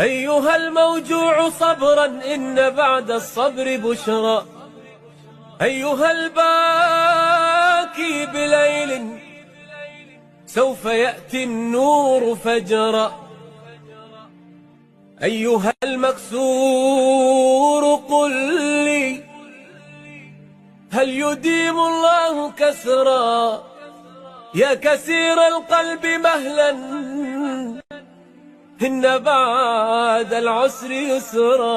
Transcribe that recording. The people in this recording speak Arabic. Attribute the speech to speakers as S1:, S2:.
S1: أيها الموجوع صبرا إن بعد الصبر بشرى. أيها الباكي بليل سوف يأتي النور فجرا. أيها المكسور قل لي هل يديم الله كسرا؟ يا كسير القلب مهلا إن بعد العسر يسرا.